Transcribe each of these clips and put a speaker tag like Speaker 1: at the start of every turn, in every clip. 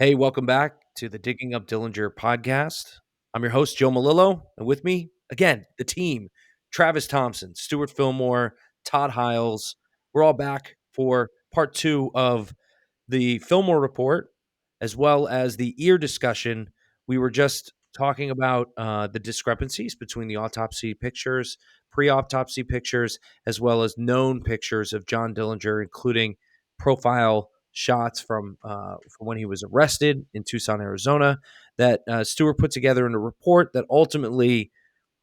Speaker 1: Hey, welcome back to the Digging Up Dillinger podcast. I'm your host, Joe Millo, and with me, again, the team, Travis Thompson, Stuart Fillmore, Todd Hiles. We're all back for part two of the Fillmore report, as well as the ear discussion. We were just talking about the discrepancies between the autopsy pictures, pre-autopsy pictures, as well as known pictures of John Dillinger, including profile shots from when he was arrested in Tucson, Arizona, that Stewart put together in a report that ultimately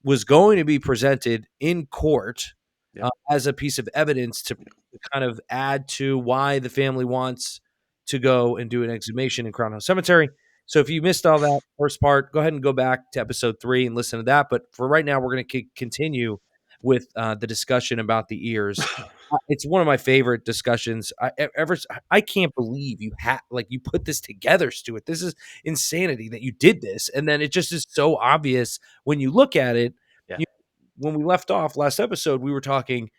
Speaker 1: was going to be presented in court as a piece of evidence to kind of add to why the family wants to go and do an exhumation in Crown Hill Cemetery. So if you missed all that first part, go ahead and go back to episode 3 and listen to that. But for right now, we're going to continue with the discussion about the ears. It's one of my favorite discussions I can't believe you put this together, Stuart. This is insanity that you did this, and then it just is so obvious when you look at it.
Speaker 2: Yeah.
Speaker 1: When we left off last episode, we were talking.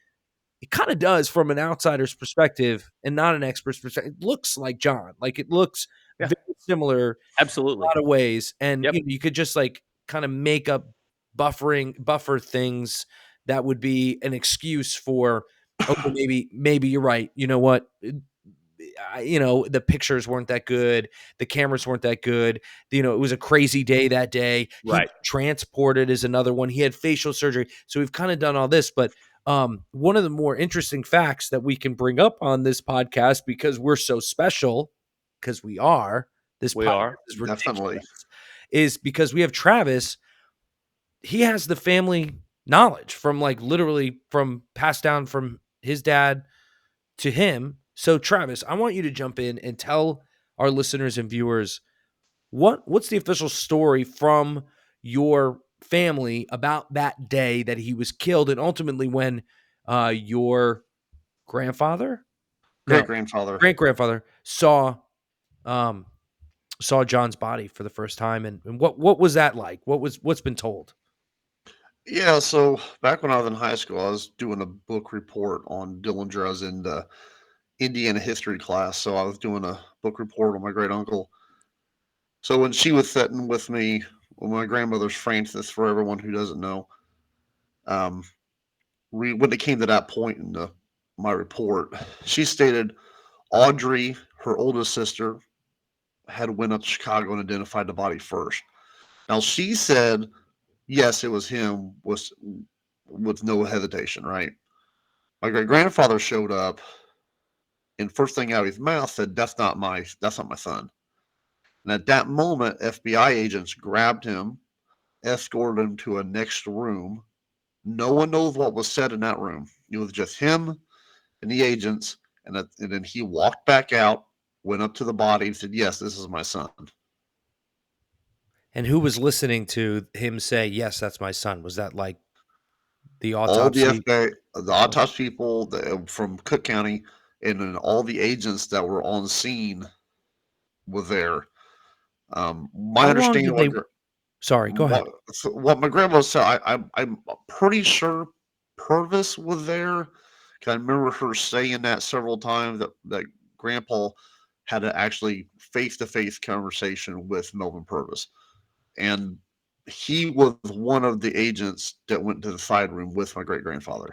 Speaker 1: It kind of does from an outsider's perspective and not an expert's perspective. It looks like John. Like it looks
Speaker 2: Yeah.
Speaker 1: very similar
Speaker 2: Absolutely.
Speaker 1: in a lot of ways. And
Speaker 2: Yep.
Speaker 1: you could just like kind of make up buffer things that would be an excuse for, okay, maybe you're right. You know what? The pictures weren't that good. The cameras weren't that good. It was a crazy day that day. He
Speaker 2: Right.
Speaker 1: transported is another one. He had facial surgery. So we've kind of done all this, but one of the more interesting facts that we can bring up on this podcast, because we're so special, because we are, this
Speaker 2: We
Speaker 1: podcast
Speaker 2: are.
Speaker 1: is ridiculous,
Speaker 3: Definitely.
Speaker 1: is because we have Travis. He has the family knowledge from literally from passed down from his dad to him. So Travis, I want you to jump in and tell our listeners and viewers what's the official story from your family about that day that he was killed, and ultimately when your grandfather,
Speaker 3: Great-grandfather.
Speaker 1: great grandfather saw John's body for the first time, and what was that like? What's been told?
Speaker 3: Yeah, so back when I was in high school, I was doing a book report on Dillinger. I was in the Indiana history class, so I was doing a book report on my great uncle. So when she was sitting with me, well, my grandmother's Frances, for everyone who doesn't know, um, when it came to that point in my report, she stated Audrey, her oldest sister, had went up to Chicago and identified the body first. Now she said, yes, it was him, was with no hesitation, right? My great grandfather showed up, and first thing out of his mouth said, that's not my son." And at that moment, FBI agents grabbed him, escorted him to a next room. No one knows what was said in that room. It was just him and the agents, and then he walked back out, went up to the body, and said, "Yes, this is my son."
Speaker 1: And who was listening to him say, "Yes, that's my son"? Was that like the
Speaker 3: All the
Speaker 1: autopsy?
Speaker 3: FBI, the autopsy people from Cook County, and then all the agents that were on scene were there. My
Speaker 1: How long
Speaker 3: understanding
Speaker 1: did
Speaker 3: of
Speaker 1: they? Sorry, go ahead.
Speaker 3: what my grandma said, I'm pretty sure Purvis was there. 'Cause I remember her saying that several times that Grandpa had an actually face-to-face conversation with Melvin Purvis, and he was one of the agents that went to the side room with my great grandfather.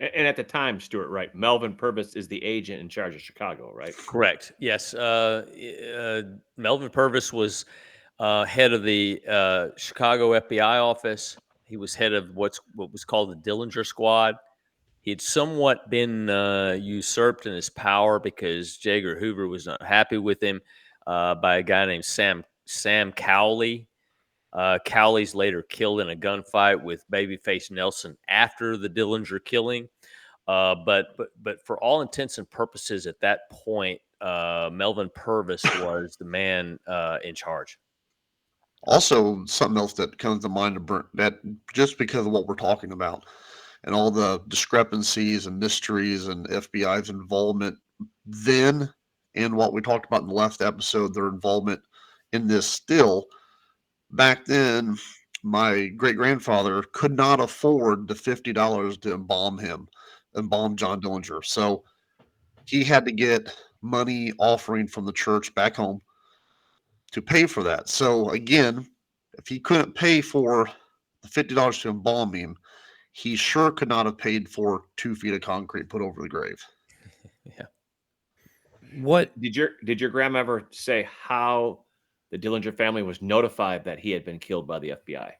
Speaker 2: And at the time, Stuart, right? Melvin Purvis is the agent in charge of Chicago, right?
Speaker 4: Correct. Yes. Melvin Purvis was head of the Chicago FBI office. He was head of what was called the Dillinger Squad. He had somewhat been usurped in his power because J. Edgar Hoover was not happy with him by a guy named Sam Cowley. Cowley's later killed in a gunfight with Babyface Nelson after the Dillinger killing. But for all intents and purposes, at that point, Melvin Purvis was the man in charge.
Speaker 3: Also, something else that comes to mind that just because of what we're talking about and all the discrepancies and mysteries and FBI's involvement then, and what we talked about in the last episode, their involvement in this still. Back then, my great grandfather could not afford the $50 to embalm John Dillinger. So he had to get money offering from the church back home to pay for that. So again, if he couldn't pay for the $50 to embalm him, he sure could not have paid for 2 feet of concrete put over the grave.
Speaker 4: Yeah.
Speaker 1: What
Speaker 2: Did your grandma ever say how the Dillinger family was notified that he had been killed by the FBI?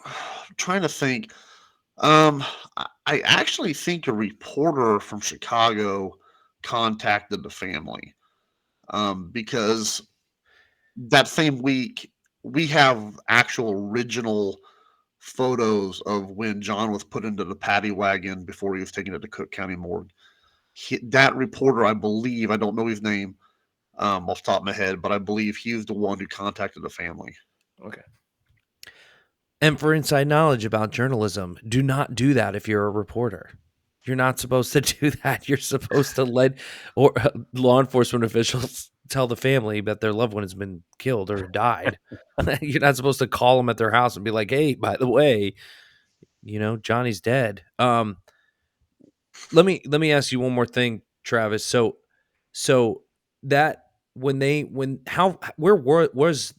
Speaker 3: I'm trying to think. Um, I actually think a reporter from Chicago contacted the family because that same week we have actual original photos of when John was put into the paddy wagon before he was taken to the Cook County morgue. That reporter, I believe, I don't know his name off the top of my head, but I believe he was the one who contacted the family.
Speaker 2: Okay.
Speaker 1: And for inside knowledge about journalism, do not do that if you're a reporter. You're not supposed to do that. You're supposed to let law enforcement officials tell the family that their loved one has been killed or died. You're not supposed to call them at their house and be like, "Hey, by the way, Johnny's dead." Let me ask you one more thing, Travis. So that was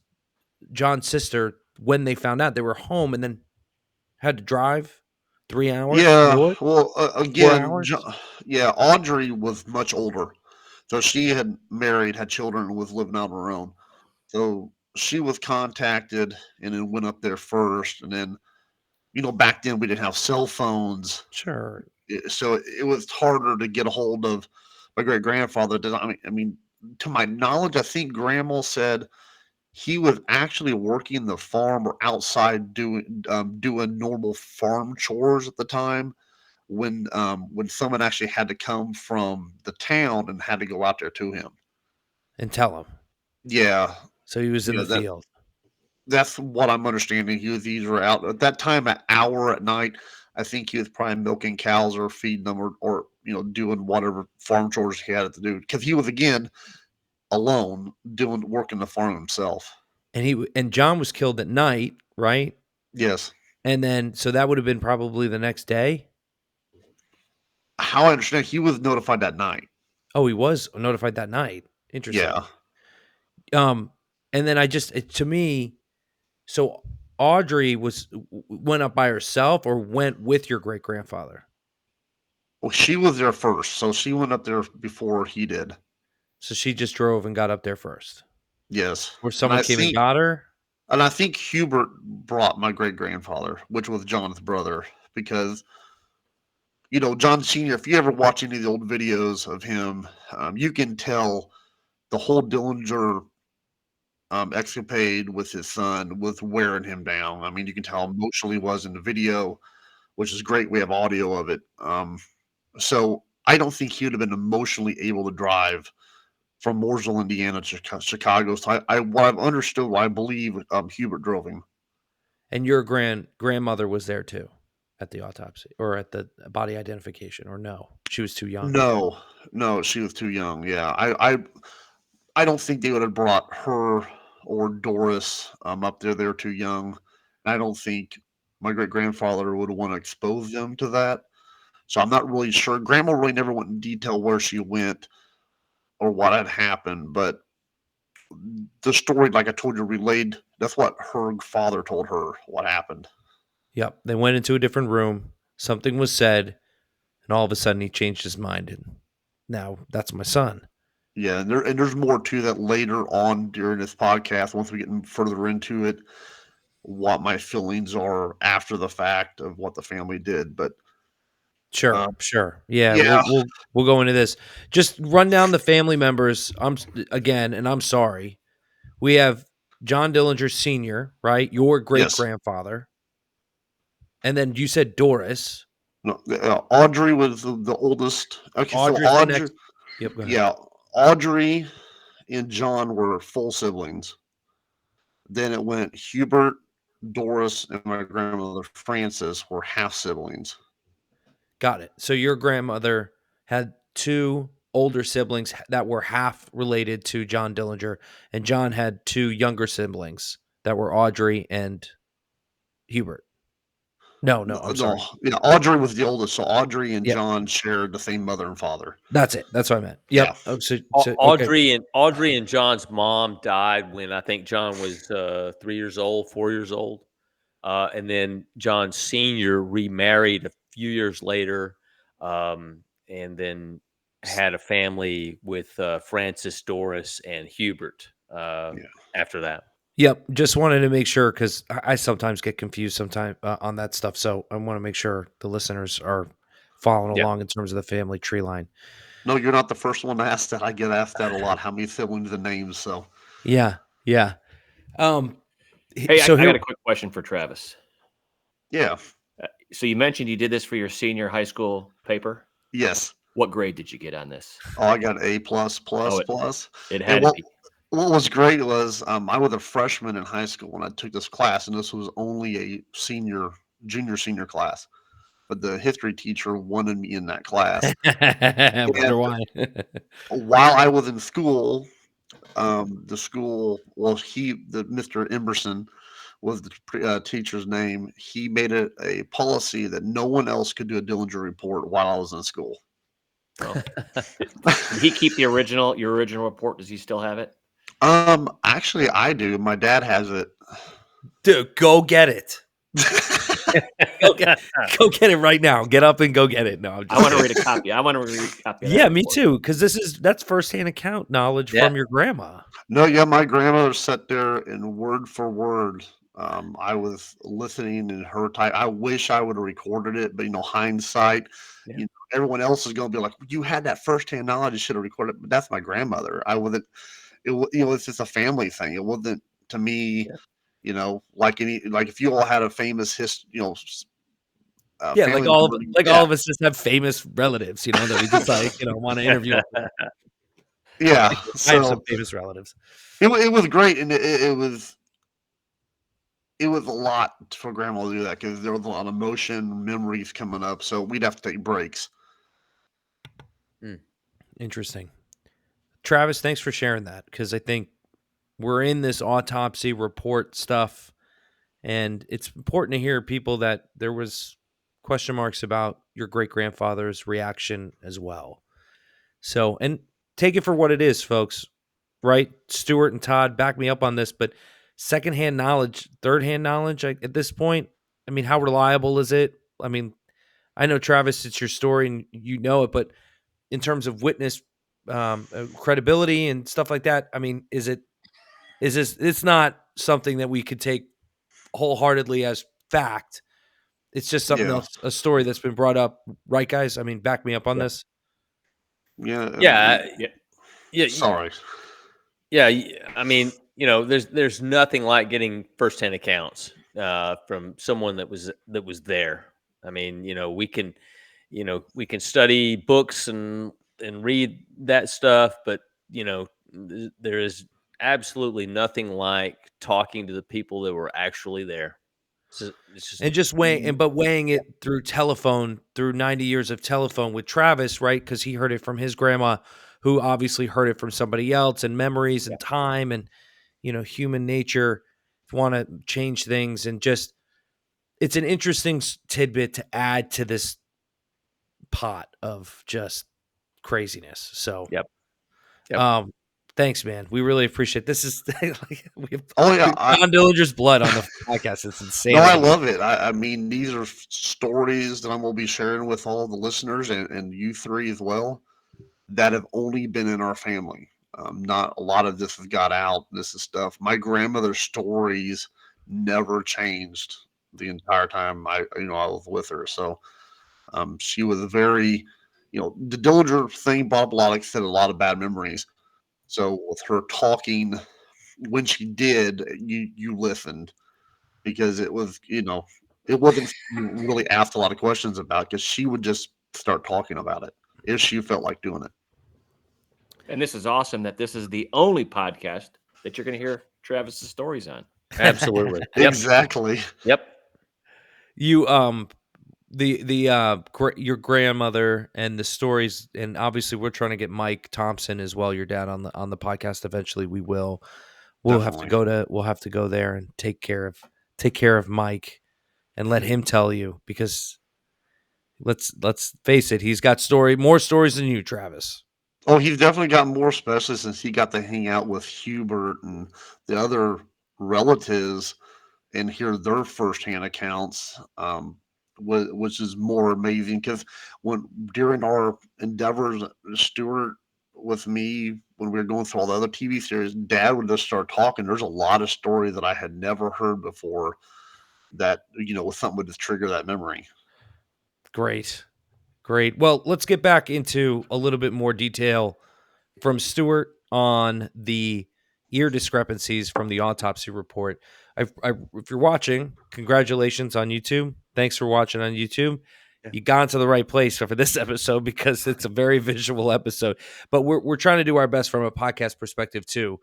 Speaker 1: John's sister when they found out? They were home and then had to drive 3 hours
Speaker 3: Yeah,
Speaker 1: north,
Speaker 3: well,
Speaker 1: 4
Speaker 3: again,
Speaker 1: hours?
Speaker 3: yeah, Audrey was much older, so she had married, had children, and was living out on her own. So she was contacted and then went up there first, and then back then we didn't have cell phones,
Speaker 1: Sure.
Speaker 3: so it was harder to get a hold of my great grandfather. I mean, to my knowledge, I think Grandma said he was actually working the farm or outside doing normal farm chores at the time when someone actually had to come from the town and had to go out there to him.
Speaker 1: And tell him.
Speaker 3: Yeah,
Speaker 1: So he was in
Speaker 3: yeah,
Speaker 1: the field.
Speaker 3: that's what I'm understanding. He was either out at that time an hour at night. I think he was probably milking cows or feeding them or doing whatever farm chores he had to do because he was again alone doing working the farm himself.
Speaker 1: And John was killed at night, right?
Speaker 3: Yes.
Speaker 1: And then so that would have been probably the next day?
Speaker 3: How I understand, he was notified that night.
Speaker 1: Oh, he was notified that night. Interesting.
Speaker 3: Yeah.
Speaker 1: Um, and then to me, so Audrey went up by herself or went with your great grandfather?
Speaker 3: Well, she was there first, so she went up there before he did.
Speaker 1: So she just drove and got up there first,
Speaker 3: Yes.
Speaker 1: or
Speaker 3: And
Speaker 1: someone
Speaker 3: I
Speaker 1: came and
Speaker 3: think
Speaker 1: got her.
Speaker 3: and I think Hubert brought my great grandfather, which was John's brother, because John Senior. If you ever watch any of the old videos of him, you can tell the whole Dillinger escapade with his son was wearing him down. I mean, you can tell how emotional he was in the video, which is great. We have audio of it. So I don't think he would have been emotionally able to drive from Mooresville, Indiana to Chicago. So what I've understood, what I believe Hubert drove him.
Speaker 1: And your grandmother was there too at the autopsy or at the body identification, or no? She was too young.
Speaker 3: No, no, she was too young. Yeah, I don't think they would have brought her or Doris up there. They're too young. I don't think my great grandfather would want to expose them to that. So I'm not really sure. Grandma really never went in detail where she went or what had happened, but the story, like I told you, relayed. That's what her father told her what happened.
Speaker 1: Yep. They went into a different room. Something was said, and all of a sudden he changed his mind. And now that's my son.
Speaker 3: Yeah, and there's more to that later on during this podcast. Once we get further into it, what my feelings are after the fact of what the family did. But
Speaker 1: Sure,
Speaker 3: um,
Speaker 1: sure. Yeah,
Speaker 3: yeah,
Speaker 1: we'll go into this. Just run down the family members. Again, and I'm sorry. We have John Dillinger Sr., right? Your great
Speaker 3: yes,
Speaker 1: grandfather. And then you said Doris.
Speaker 3: no, Audrey was the oldest. Okay, so
Speaker 1: Audrey's the next. Yep, go ahead.
Speaker 3: Yeah, Audrey and John were full siblings. Then it went Hubert, Doris, and my grandmother Frances were half siblings.
Speaker 1: Got it. So your grandmother had two older siblings that were half related to John Dillinger, and John had two younger siblings that were Audrey and Hubert. No,
Speaker 3: No,
Speaker 1: I'm
Speaker 3: no,
Speaker 1: sorry.
Speaker 3: yeah, Audrey was the oldest, so Audrey and
Speaker 1: Yep.
Speaker 3: John shared the same mother and father.
Speaker 1: That's it. That's what I meant.
Speaker 3: Yeah.
Speaker 1: Yep. Oh, okay.
Speaker 4: Audrey and John's mom died when I think John was 3 years old, 4 years old. And then John Sr. remarried a few years later, and then had a family with Francis, Doris, and Hubert
Speaker 3: Yeah.
Speaker 4: after that.
Speaker 1: Yep. Just wanted to make sure because I sometimes get confused sometimes on that stuff. So I want to make sure the listeners are following
Speaker 4: Yeah.
Speaker 1: along in terms of the family tree line.
Speaker 3: No, you're not the first one to ask that. I get asked that a lot. How many siblings and names? So
Speaker 1: Yeah. Yeah. Um,
Speaker 2: Hey,
Speaker 1: so
Speaker 2: I
Speaker 1: here,
Speaker 2: got a quick question for Travis.
Speaker 3: yeah,
Speaker 2: So you mentioned you did this for your senior high school paper.
Speaker 3: yes.
Speaker 2: What grade did you get on this?
Speaker 3: Oh, I got A plus plus
Speaker 2: Oh,
Speaker 3: plus.
Speaker 2: it
Speaker 3: And
Speaker 2: had to be.
Speaker 3: what was great was I was a freshman in high school when I took this class, and this was only a junior senior class. But the history teacher wanted me in that class.
Speaker 1: I wonder
Speaker 3: And
Speaker 1: why.
Speaker 3: while I was in school, the school, well, the Mr. Emerson was the teacher's name. He made it a policy that no one else could do a Dillinger report while I was in school.
Speaker 2: Oh. Did he keep your original report? Does he still have it?
Speaker 3: Actually, I do. My dad has it.
Speaker 1: Dude, go get it. Go get it right now. Get up and go get it. No, I'm just
Speaker 2: I want to
Speaker 1: kidding.
Speaker 2: read a copy. I want to read a copy. Of that
Speaker 1: Yeah, me
Speaker 2: report.
Speaker 1: too. Because that's firsthand account knowledge
Speaker 4: Yeah.
Speaker 1: from your grandma.
Speaker 3: No, yeah, my grandmother sat there and word for word. I was listening in her type. I wish I would have recorded it, but hindsight,
Speaker 2: Yeah.
Speaker 3: everyone else is going to be like, "You had that firsthand knowledge. You should have recorded." But that's my grandmother. I wasn't. It's just a family thing. It wasn't to me.
Speaker 2: Yeah.
Speaker 3: Like if you all had a famous
Speaker 1: Yeah,
Speaker 3: family member.
Speaker 1: all of us just have famous relatives, that we just want to interview.
Speaker 3: Yeah.
Speaker 1: I have some
Speaker 3: So
Speaker 1: famous relatives.
Speaker 3: it was great, and it was a lot for grandma to do that because there was a lot of emotion, memories coming up. So we'd have to take breaks.
Speaker 1: Interesting. Travis, thanks for sharing that because I think we're in this autopsy report stuff, and it's important to hear people that there was question marks about your great-grandfather's reaction as well. So, and take it for what it is, folks, right? Stuart and Todd, back me up on this, but secondhand knowledge, third-hand knowledge at this point, I mean, how reliable is it? I mean, I know, Travis, it's your story and you know it, but in terms of witness credibility and stuff like that, I mean, it's not something that we could take wholeheartedly as fact. It's just something
Speaker 3: Yeah.
Speaker 1: else, a story that's been brought up, right, guys? I mean, back me up on
Speaker 2: Yeah.
Speaker 1: this.
Speaker 3: Yeah.
Speaker 4: Yeah.
Speaker 2: Yeah.
Speaker 4: Yeah.
Speaker 3: Sorry.
Speaker 4: Yeah. I mean, there's nothing like getting firsthand accounts from someone that was there. I mean, we can study books and read that stuff, but there is absolutely nothing like talking to the people that were actually there. It's just
Speaker 1: And just weighing it through telephone, through 90 years of telephone with Travis, right? Because he heard it from his grandma, who obviously heard it from somebody else, and memories and time and, human nature want to change things. And just, it's an interesting tidbit to add to this pot of just craziness. So,
Speaker 4: Yep. Yep.
Speaker 1: thanks, man. We really appreciate this. Is we have
Speaker 3: Oh yeah.
Speaker 1: John Dillinger's blood on the podcast. It's insane.
Speaker 3: No, I love it. I mean, these are stories that I'm going to be sharing with all the listeners and you three as well that have only been in our family. Not a lot of this has got out. This is stuff. My grandmother's stories never changed the entire time I was with her. So she was a very, the Dillinger thing, Bob Loddick said a lot of bad memories. So with her talking, when she did, you listened because it was, it wasn't you really asked a lot of questions about because she would just start talking about it if she felt like doing it.
Speaker 2: And this is awesome that this is the only podcast that you're going to hear Travis's stories on.
Speaker 4: Absolutely. Yep.
Speaker 3: Exactly.
Speaker 4: Yep.
Speaker 1: You your grandmother and the stories, and obviously we're trying to get Mike Thompson as well, your dad, on the podcast eventually. We'll have to
Speaker 3: Definitely.
Speaker 1: go to there and take care of Mike and let him tell you, because let's face it, he's got more stories than you, Travis.
Speaker 3: Oh, he's definitely got more, especially since he got to hang out with Hubert and the other relatives and hear their firsthand accounts, which is more amazing. Because when during our endeavors, Stuart with me, when we were going through all the other TV series, Dad would just start talking. There's a lot of story that I had never heard before. That was something would just trigger that memory.
Speaker 1: Great. Well, let's get back into a little bit more detail from Stuart on the ear discrepancies from the autopsy report. If you're watching, congratulations on YouTube. Thanks for watching on YouTube.
Speaker 2: Yeah.
Speaker 1: You got into the right place for this episode, because it's a very visual episode. But we're trying to do our best from a podcast perspective too.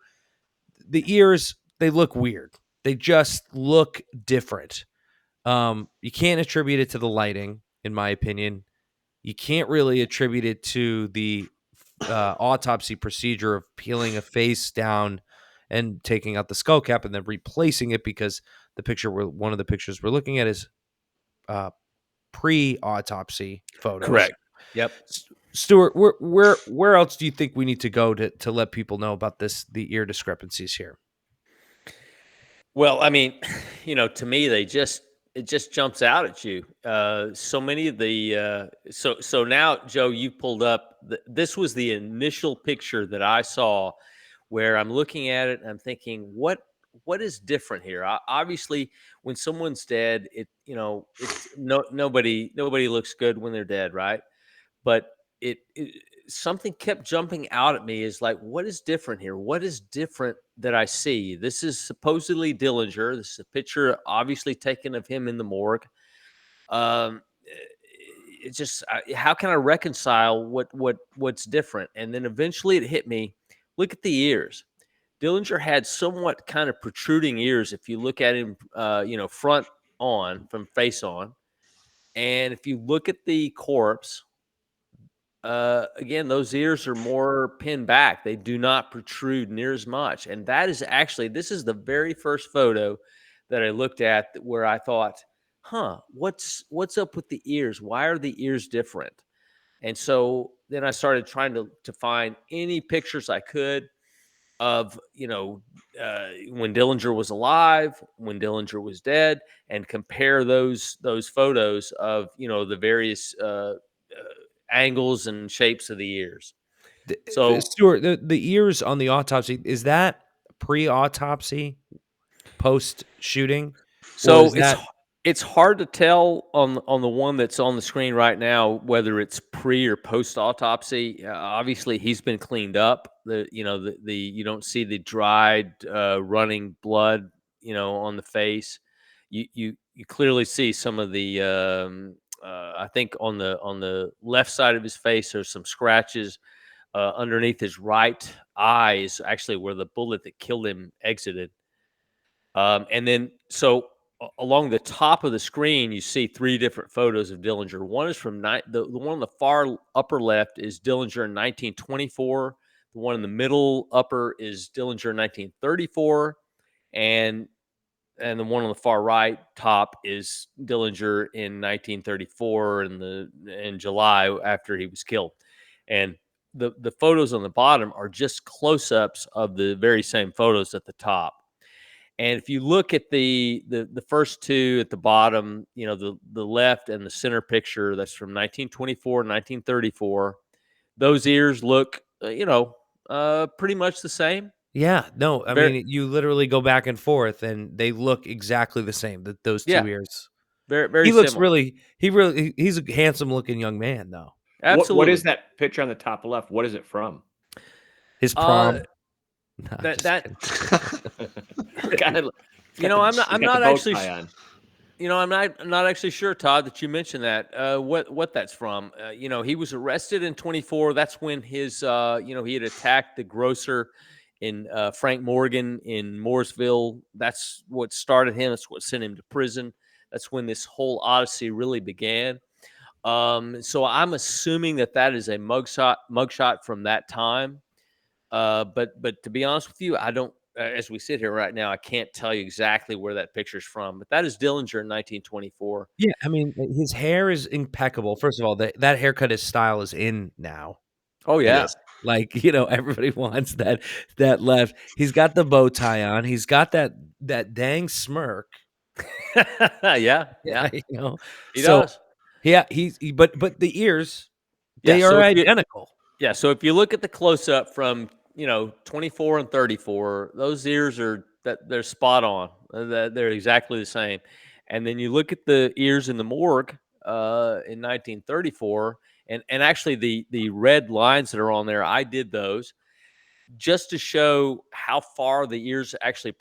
Speaker 1: The ears, they look weird. They just look different. You can't attribute it to the lighting, in my opinion. You can't really attribute it to the autopsy procedure of peeling a face down and taking out the skull cap and then replacing it, because one of the pictures we're looking at is pre-autopsy photos.
Speaker 4: Correct. Yep.
Speaker 1: Stuart, where else do you think we need to go to let people know about the ear discrepancies here?
Speaker 4: Well, I mean, to me, it just jumps out at you. So many of the so now, Joe, you pulled up. This was the initial picture that I saw, where I'm looking at it and I'm thinking, what is different here? Obviously, when someone's dead, it's nobody looks good when they're dead, right? But something kept jumping out at me, is like, what is different here? What is different that I see? This is supposedly Dillinger. This is a picture obviously taken of him in the morgue. It's just, how can I reconcile what's different? And then eventually it hit me. Look at the ears. Dillinger had somewhat kind of protruding ears if you look at him, front on, from face on. And if you look at the corpse, again, those ears are more pinned back. They do not protrude near as much. And that is actually, this is the very first photo that I looked at where I thought, what's up with the ears? Why are the ears different? And so then I started trying to find any pictures I could of, when Dillinger was alive, when Dillinger was dead, and compare those photos of, the various angles and shapes of the ears. So,
Speaker 1: Stuart, the ears on the autopsy, is that pre-autopsy, post-shooting, or is that?
Speaker 4: It's hard to tell on the one that's on the screen right now whether it's pre or post autopsy. Obviously, he's been cleaned up. You don't see the dried, running blood, on the face. You clearly see some of the. I think on the left side of his face, there's some scratches. Underneath his right eye is actually where the bullet that killed him exited. And then, along the top of the screen, you see three different photos of Dillinger. One is from the one on the far upper left is Dillinger in 1924. The one in the middle upper is Dillinger in 1934, and the one on the far right top is Dillinger in 1934 in July after he was killed. And the photos on the bottom are just close-ups of the very same photos at the top. And if you look at the first two at the bottom, the left and the center picture, that's from 1924, 1934. Those ears look, pretty much the same.
Speaker 1: Yeah, no, I mean, you literally go back and forth, and they look exactly the same. Those two ears.
Speaker 4: Very, very
Speaker 1: He looks
Speaker 4: similar.
Speaker 1: he's a handsome-looking young man, though.
Speaker 4: Absolutely.
Speaker 2: What is that picture on the top left? What is it from?
Speaker 1: His prom. No,
Speaker 4: that
Speaker 2: Kinda-
Speaker 4: I'm not
Speaker 2: the bow
Speaker 4: actually.
Speaker 2: tie on.
Speaker 4: I'm not actually sure, Todd, that you mentioned that. What that's from? He was arrested in 24. That's when his, he had attacked the grocer in Frank Morgan in Mooresville. That's what started him. That's what sent him to prison. That's when this whole odyssey really began. So I'm assuming that is a mugshot from that time. But to be honest with you, I don't. as we sit here right now, I can't tell you exactly where that picture's from, but that is Dillinger in 1924.
Speaker 1: Yeah, I mean, his hair is impeccable. First of all, that haircut, his style is in now.
Speaker 4: Oh yeah,
Speaker 3: Yes.
Speaker 1: Like, everybody wants that left. He's got the bow tie on. He's got that dang smirk.
Speaker 4: yeah,
Speaker 1: Yeah,
Speaker 4: he
Speaker 1: So,
Speaker 4: does.
Speaker 1: yeah, but the ears,
Speaker 4: Yeah,
Speaker 1: they are
Speaker 4: so if you
Speaker 1: identical.
Speaker 4: Yeah, so if you look at the close up from 24 and 34, those ears they're spot on. They're exactly the same. And then you look at the ears in the morgue in 1934, and actually the red lines that are on there, I did those just to show how far the ears actually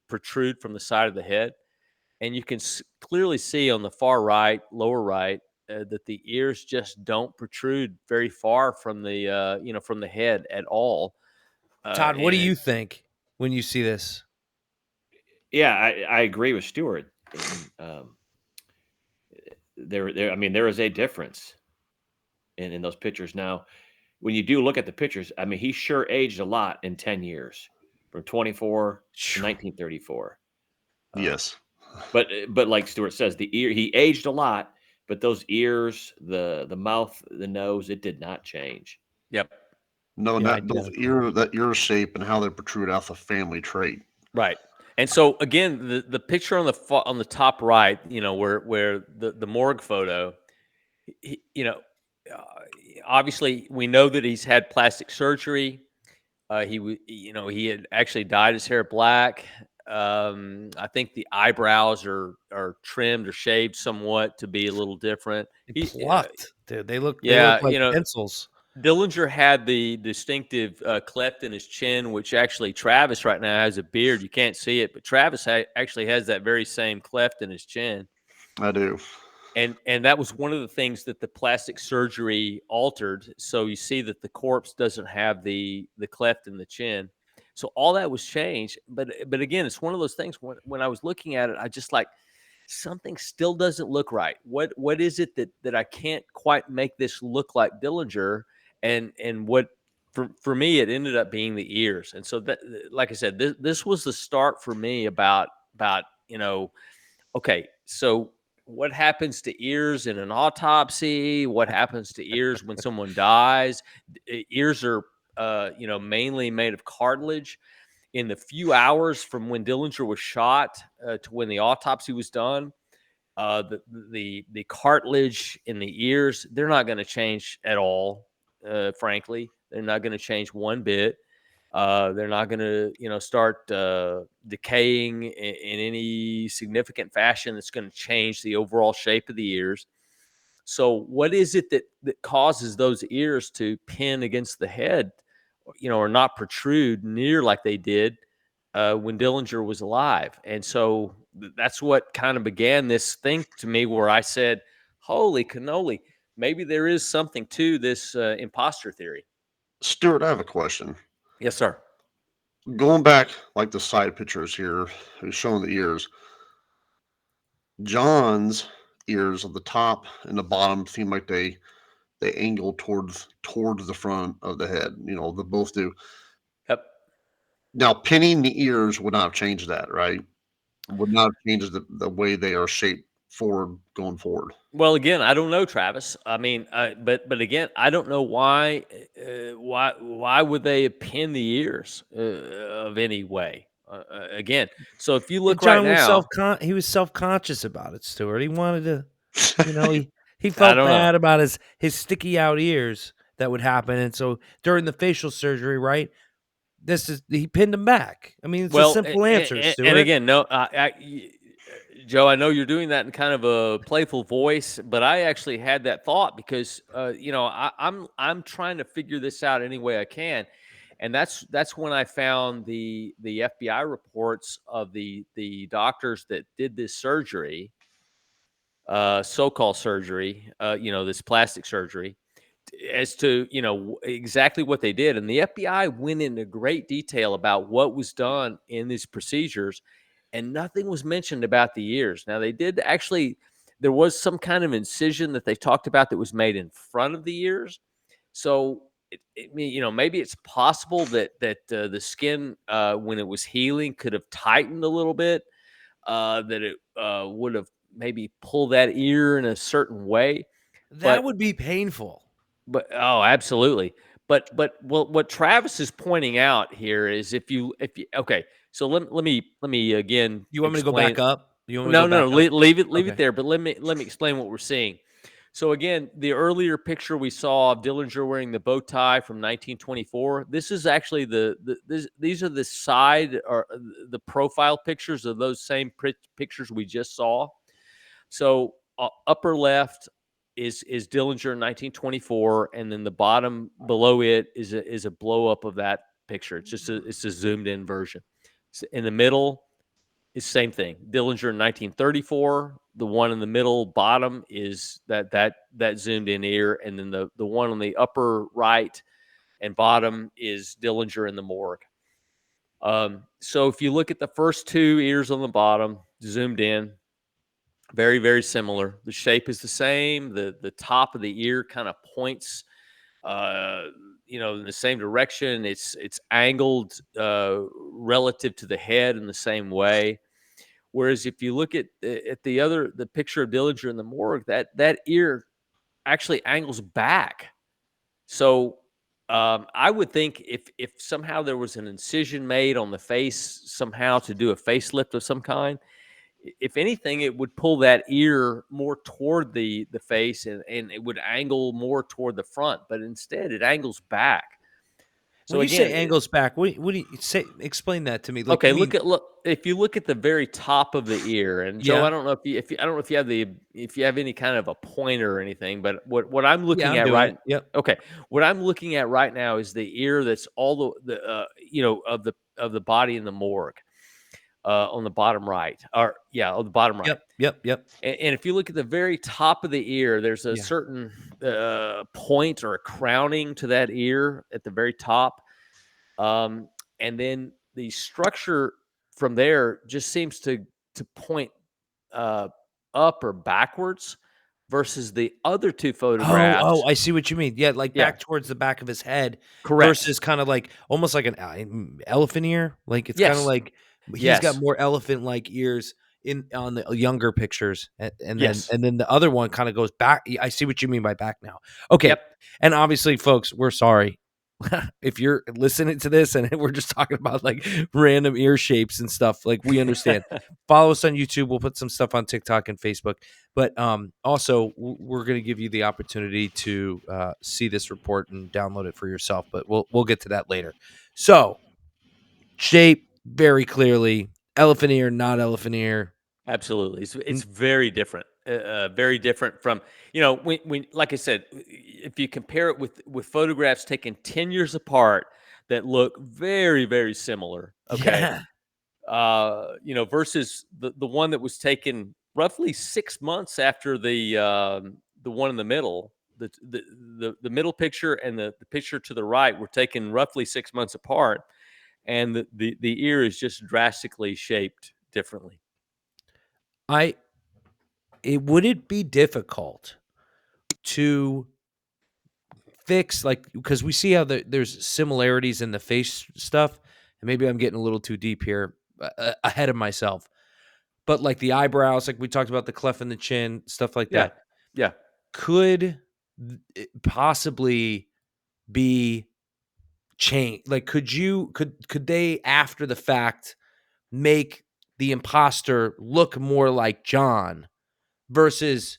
Speaker 4: protrude from the side of the head. And you can clearly see on the far right, lower right, that the ears just don't protrude very far from the from the head at all.
Speaker 1: Todd, what do
Speaker 4: And
Speaker 1: you think when you see this?
Speaker 2: Yeah, I agree with Stuart. I mean, there is a difference in those pictures. Now, when you do look at the pictures, I mean, he sure aged a lot in 10 years, from 24 to 1934.
Speaker 3: Yes.
Speaker 2: But like Stuart says, he aged a lot, but those ears, the mouth, the nose, it did not change.
Speaker 4: yep,
Speaker 3: No,
Speaker 1: Yeah,
Speaker 3: not those
Speaker 1: identical.
Speaker 3: that ear shape and how they protrude out the family trait.
Speaker 4: right. And so again, the picture on the top right, where the morgue photo, uh, obviously we know that he's had plastic surgery. He had actually dyed his hair black. I think the eyebrows are trimmed or shaved somewhat to be a little different.
Speaker 1: Plucked, dude. They look
Speaker 4: Yeah,
Speaker 1: like pencils.
Speaker 4: Dillinger had the distinctive cleft in his chin, which actually Travis right now has a beard. You can't see it, but Travis actually has that very same cleft in his chin.
Speaker 3: I do.
Speaker 4: And that was one of the things that the plastic surgery altered. So you see that the corpse doesn't have the cleft in the chin. So all that was changed. But again, it's one of those things when I was looking at it, I just like something still doesn't look right. What is it that I can't quite make this look like Dillinger? And what for me it ended up being the ears. And so that, like I said, this was the start for me about okay, so what happens to ears in an autopsy? What happens to ears when someone dies? Ears are, mainly made of cartilage. In the few hours from when Dillinger was shot to when the autopsy was done, the cartilage in the ears, they're not going to change at all. Frankly, they're not going to change one bit. They're not going to, start decaying in any significant fashion that's going to change the overall shape of the ears. So, what is it that causes those ears to pin against the head, or not protrude near like they did when Dillinger was alive? And so that's what kind of began this thing to me, where I said, "Holy cannoli, maybe there is something to this imposter theory."
Speaker 3: Stuart, I have a question.
Speaker 4: Yes, sir.
Speaker 3: Going back like the side pictures here, who's showing the ears. John's ears at the top and the bottom seem like they angle towards the front of the head. They both do.
Speaker 4: Yep.
Speaker 3: Now, pinning the ears would not have changed that, right? Would not have changed the way they are shaped going forward.
Speaker 4: Well, again, I don't know, Travis. I mean, but again, I don't know why would they pin the ears of any way? Again, so if you look right
Speaker 1: John was
Speaker 4: now,
Speaker 1: self-conscious about it, Stuart. He wanted to, he
Speaker 4: I
Speaker 1: felt
Speaker 4: don't know.
Speaker 1: bad about his sticky out ears that would happen, and so during the facial surgery, right? He pinned him back. I mean, it's a
Speaker 4: Well,
Speaker 1: simple answer,
Speaker 4: and
Speaker 1: Stuart.
Speaker 4: again, no, Joe, I know you're doing that in kind of a playful voice, but I actually had that thought because, I'm trying to figure this out any way I can, and that's when I found the FBI reports of the doctors that did this surgery, so-called surgery, this plastic surgery, as to exactly what they did. And the FBI went into great detail about what was done in these procedures, and nothing was mentioned about the ears. Now, they did actually, there was some kind of incision that they talked about that was made in front of the ears. So I mean, maybe it's possible that the skin when it was healing could have tightened a little bit, that it would have maybe pulled that ear in a certain way.
Speaker 1: That
Speaker 4: But
Speaker 1: would be painful.
Speaker 4: oh, absolutely. But what Travis is pointing out here is if you okay, so let me again
Speaker 1: You want me to go
Speaker 4: explain.
Speaker 1: back up? You want me to
Speaker 4: No,
Speaker 1: go
Speaker 4: no,
Speaker 1: back
Speaker 4: no,
Speaker 1: up?
Speaker 4: leave it
Speaker 1: Okay.
Speaker 4: there. But let me explain what we're seeing. So again, the earlier picture we saw of Dillinger wearing the bow tie from 1924. This is actually these are the side or the profile pictures of those same pictures we just saw. So upper left is Dillinger in 1924, and then the bottom below it is a blow up of that picture. It's a zoomed in version. In the middle is same thing. Dillinger in 1934. The one in the middle bottom is that zoomed in ear, and then the one on the upper right and bottom is Dillinger in the morgue. So if you look at the first two ears on the bottom, zoomed in, very, very similar. The shape is the same. The top of the ear kind of points, uh, in the same direction. It's angled relative to the head in the same way. Whereas if you look at the picture of Dillinger in the morgue, that ear actually angles back. So I would think if somehow there was an incision made on the face somehow to do a facelift of some kind, if anything, it would pull that ear more toward the face, and it would angle more toward the front. But instead, it angles back.
Speaker 1: When
Speaker 4: So
Speaker 1: you say
Speaker 4: again,
Speaker 1: angles back, what do you say? Explain that to me. Like,
Speaker 4: okay,
Speaker 1: you mean,
Speaker 4: look if you look at the very top of the ear, and Joe, I
Speaker 1: yeah,
Speaker 4: don't know if I don't know if you have any kind of a pointer or anything, but what I'm
Speaker 1: yeah,
Speaker 4: looking
Speaker 1: I'm
Speaker 4: at
Speaker 1: doing it.
Speaker 4: right
Speaker 1: Yep,
Speaker 4: okay, what I'm looking at right now is the ear that's all of the body in the morgue, on the bottom right, or yeah, on the bottom right.
Speaker 1: yep, yep, yep.
Speaker 4: And if you look at the very top of the ear, there's a
Speaker 1: Yeah.
Speaker 4: certain point or a crowning to that ear at the very top. Um, and then the structure from there just seems to point uh, up or backwards versus the other two
Speaker 1: Oh,
Speaker 4: photographs.
Speaker 1: I see what you mean. Yeah, like
Speaker 4: Yeah,
Speaker 1: back towards the back of his head
Speaker 4: correct.
Speaker 1: versus kind of like almost like an elephant ear. Like it's kind of
Speaker 4: Yes,
Speaker 1: like he's got
Speaker 4: yes,
Speaker 1: more elephant-like ears in on the younger pictures, and then
Speaker 4: yes.
Speaker 1: the other one kind of goes back. I see what you mean by back now. Okay,
Speaker 4: Yep.
Speaker 1: and obviously, folks, we're sorry if you're listening to this and we're just talking about like random ear shapes and stuff. Like we understand. Follow us on YouTube. We'll put some stuff on TikTok and Facebook. But also, we're going to give you the opportunity to see this report and download it for yourself. But we'll get to that later. So, shape very clearly elephant ear, not elephant ear.
Speaker 4: Absolutely, it's
Speaker 1: N-
Speaker 4: very different from when like I said, if you compare it with photographs taken 10 years apart that look very very similar. Okay,
Speaker 1: Yeah.
Speaker 4: versus the one that was taken roughly 6 months after the one in the middle. The middle picture and the picture to the right were taken roughly 6 months apart, and the ear is just drastically shaped differently.
Speaker 1: I it would it be difficult to fix like because we see how there's similarities in the face stuff, and maybe I'm getting a little too deep here, ahead of myself. But like the eyebrows, like we talked about the cleft in the chin, stuff like
Speaker 4: Yeah,
Speaker 1: that,
Speaker 4: yeah.
Speaker 1: could it possibly be changed? Like, could they after the fact make the imposter look more like John versus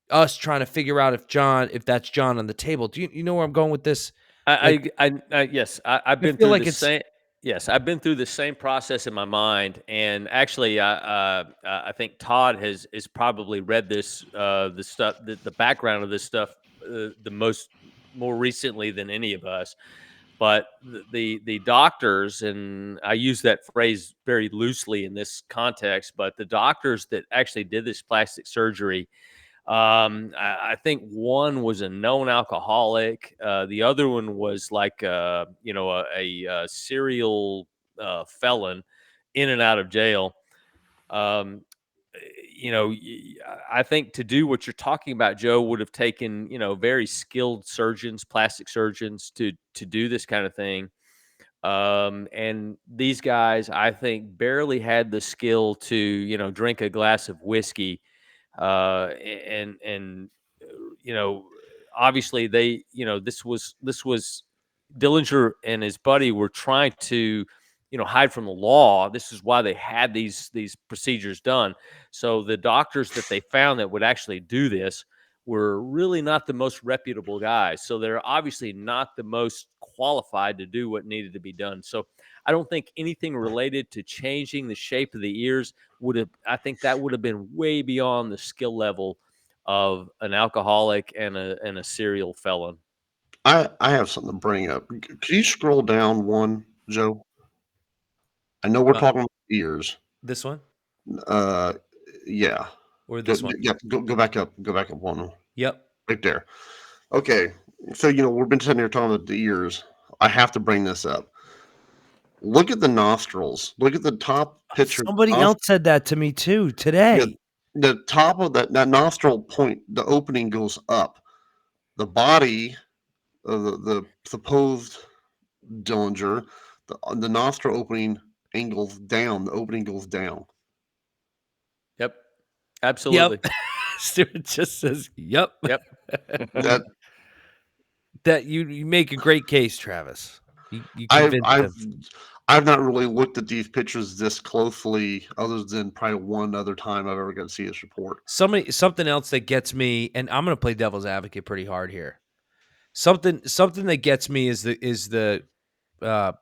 Speaker 1: us trying to figure out if that's John on the table? Do you know where I'm going with this? Like,
Speaker 4: Yes, I've
Speaker 1: I
Speaker 4: been
Speaker 1: feel
Speaker 4: through the
Speaker 1: like it's
Speaker 4: same. Yes, I've been through the same process in my mind, and actually, I think Todd has probably read the stuff, the background of this stuff, the more recently than any of us. But the doctors, and I use that phrase very loosely in this context, but the doctors that actually did this plastic surgery, I think one was a known alcoholic. The other one was like, a serial felon in and out of jail. Um, I think to do what you're talking about, Joe, would have taken, very skilled surgeons, plastic surgeons to do this kind of thing. And these guys, I think, barely had the skill to, drink a glass of whiskey. And you know, obviously this was Dillinger and his buddy were trying to, hide from the law. This is why they had these procedures done. So the doctors that they found that would actually do this were really not the most reputable guys. So they're obviously not the most qualified to do what needed to be done. So I don't think anything related to changing the shape of the ears would have. I think that would have been way beyond the skill level of an alcoholic and a serial felon.
Speaker 3: I have something to bring up. Can you scroll down one, Joe? I know we're
Speaker 1: Uh,
Speaker 3: talking about ears.
Speaker 1: This one
Speaker 3: Uh, yeah.
Speaker 1: or this one?
Speaker 3: Yeah, go back up. Go back up one.
Speaker 1: Yep.
Speaker 3: Right there. Okay. So, we've been sitting here talking about the ears. I have to bring this up. Look at the nostrils. Look at the top picture.
Speaker 1: Somebody else said that to me too today.
Speaker 3: The top of that nostril point, the opening goes up. The body of the supposed Dillinger, the nostril opening angles down. The opening goes down.
Speaker 4: Yep. Absolutely.
Speaker 1: Yep. Stuart just says, "Yep."
Speaker 4: Yep.
Speaker 1: That you make a great case, Travis. You
Speaker 3: I've
Speaker 1: convinced
Speaker 3: I've
Speaker 1: him.
Speaker 3: I've not really looked at these pictures this closely, other than probably one other time I've ever got to see this report.
Speaker 1: Something else that gets me, and I'm going to play devil's advocate pretty hard here. Something that gets me is the uh,